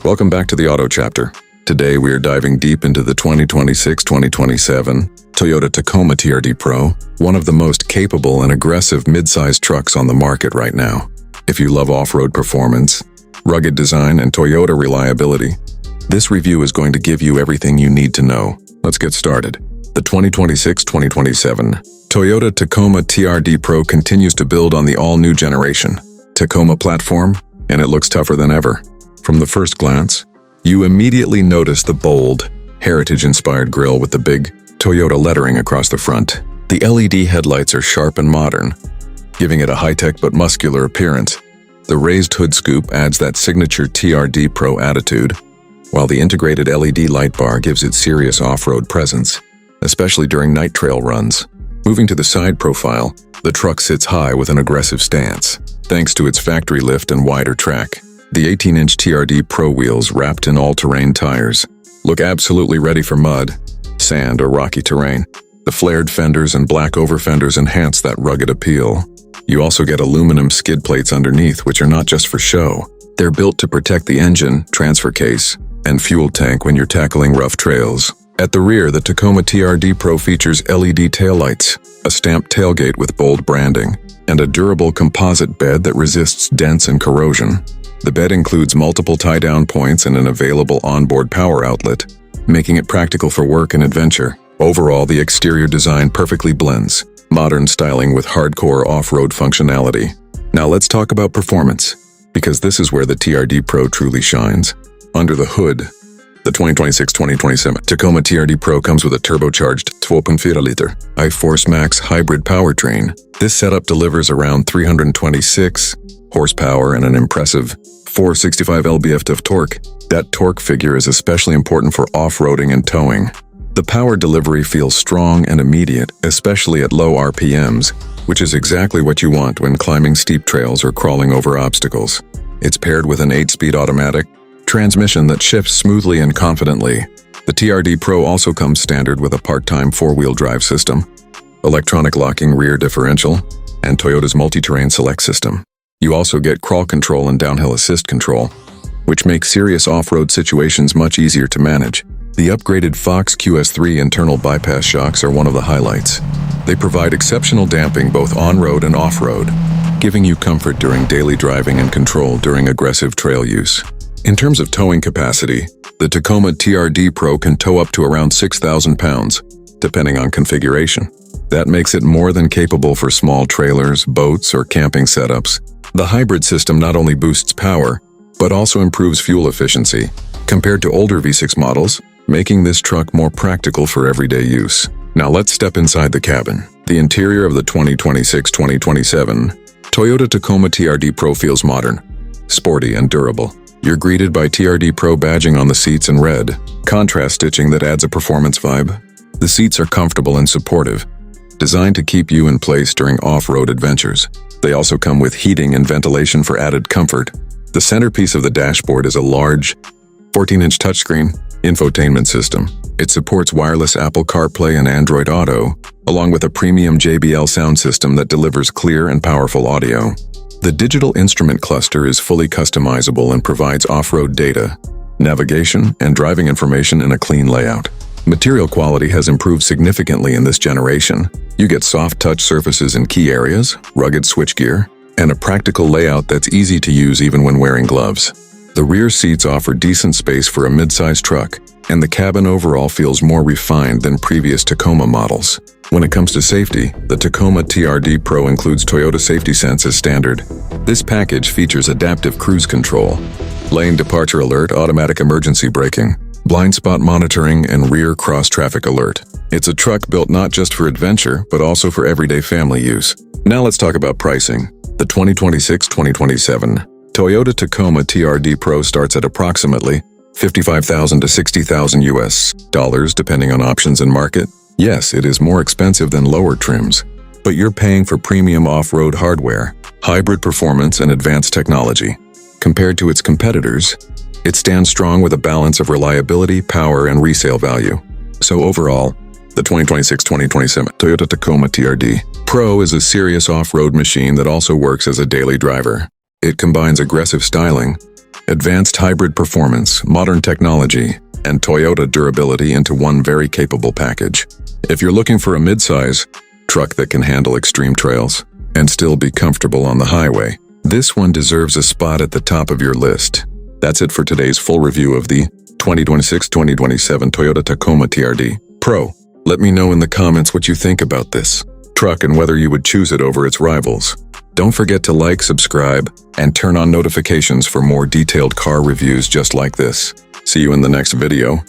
Welcome back to the Auto Chapter. Today we are diving deep into the 2026-2027 Toyota Tacoma TRD Pro, one of the most capable and aggressive mid-size trucks on the market right now. If you love off-road performance, rugged design, and Toyota reliability, this review is going to give you everything you need to know. Let's get started. The 2026-2027 Toyota Tacoma TRD Pro continues to build on the all-new generation Tacoma platform, and it looks tougher than ever. From the first glance, you immediately notice the bold, heritage-inspired grille with the big Toyota lettering across the front. The LED headlights are sharp and modern, giving it a high-tech but muscular appearance. The raised hood scoop adds that signature TRD Pro attitude, while the integrated LED light bar gives it serious off-road presence, especially during night trail runs. Moving to the side profile, the truck sits high with an aggressive stance, thanks to its factory lift and wider track. The 18-inch TRD Pro wheels wrapped in all-terrain tires look absolutely ready for mud, sand, or rocky terrain. The flared fenders and black over-fenders enhance that rugged appeal. You also get aluminum skid plates underneath, which are not just for show. They're built to protect the engine, transfer case, and fuel tank when you're tackling rough trails. At the rear, the Tacoma TRD Pro features LED taillights, a stamped tailgate with bold branding, and a durable composite bed that resists dents and corrosion. The bed includes multiple tie-down points and an available onboard power outlet, making it practical for work and adventure. Overall, the exterior design perfectly blends modern styling with hardcore off-road functionality. Now let's talk about performance, because this is where the TRD Pro truly shines. Under the hood, the 2026-2027 Tacoma TRD Pro comes with a turbocharged 2.4-liter I-Force Max hybrid powertrain. This setup delivers around 326 horsepower and an impressive 465 lb-ft of torque. That torque figure is especially important for off-roading and towing. The power delivery feels strong and immediate, especially at low RPMs, which is exactly what you want when climbing steep trails or crawling over obstacles. It's paired with an 8-speed automatic transmission that shifts smoothly and confidently. The TRD Pro also comes standard with a part-time 4-wheel drive system, electronic locking rear differential, and Toyota's multi-terrain select system. You also get crawl control and downhill assist control, which makes serious off-road situations much easier to manage. The upgraded Fox QS3 internal bypass shocks are one of the highlights. They provide exceptional damping both on-road and off-road, giving you comfort during daily driving and control during aggressive trail use. In terms of towing capacity, the Tacoma TRD Pro can tow up to around 6,000 pounds, depending on configuration. That makes it more than capable for small trailers, boats, or camping setups. The hybrid system not only boosts power, but also improves fuel efficiency compared to older V6 models, making this truck more practical for everyday use. Now let's step inside the cabin. The interior of the 2026-2027 Toyota Tacoma TRD Pro feels modern, sporty, and durable. You're greeted by TRD Pro badging on the seats in red, contrast stitching that adds a performance vibe. The seats are comfortable and supportive, designed to keep you in place during off-road adventures. They also come with heating and ventilation for added comfort. The centerpiece of the dashboard is a large 14-inch touchscreen infotainment system. It supports wireless Apple CarPlay and Android Auto, along with a premium JBL sound system that delivers clear and powerful audio. The digital instrument cluster is fully customizable and provides off-road data, navigation, and driving information in a clean layout. Material quality has improved significantly in this generation. You get soft touch surfaces in key areas, rugged switchgear, and a practical layout that's easy to use even when wearing gloves. The rear seats offer decent space for a mid-size truck, and the cabin overall feels more refined than previous Tacoma models. When it comes to safety, the Tacoma TRD Pro includes Toyota Safety Sense as standard. This package features adaptive cruise control, lane departure alert, automatic emergency braking, blind spot monitoring, and rear cross-traffic alert. It's a truck built not just for adventure, but also for everyday family use. Now let's talk about pricing. The 2026-2027 Toyota Tacoma TRD Pro starts at approximately $55,000 to $60,000 US dollars, depending on options and market. Yes, it is more expensive than lower trims, but you're paying for premium off-road hardware, hybrid performance, and advanced technology. Compared to its competitors, it stands strong with a balance of reliability, power, and resale value. So overall, the The 2026-2027 Toyota Tacoma TRD Pro is a serious off-road machine that also works as a daily driver. It combines aggressive styling, advanced hybrid performance, modern technology, and Toyota durability into one very capable package. If you're looking for a midsize truck that can handle extreme trails and still be comfortable on the highway, this one deserves a spot at the top of your list. That's it for today's full review of the 2026-2027 Toyota Tacoma TRD Pro. Let me know in the comments what you think about this truck and whether you would choose it over its rivals. Don't forget to like, subscribe, and turn on notifications for more detailed car reviews just like this. See you in the next video.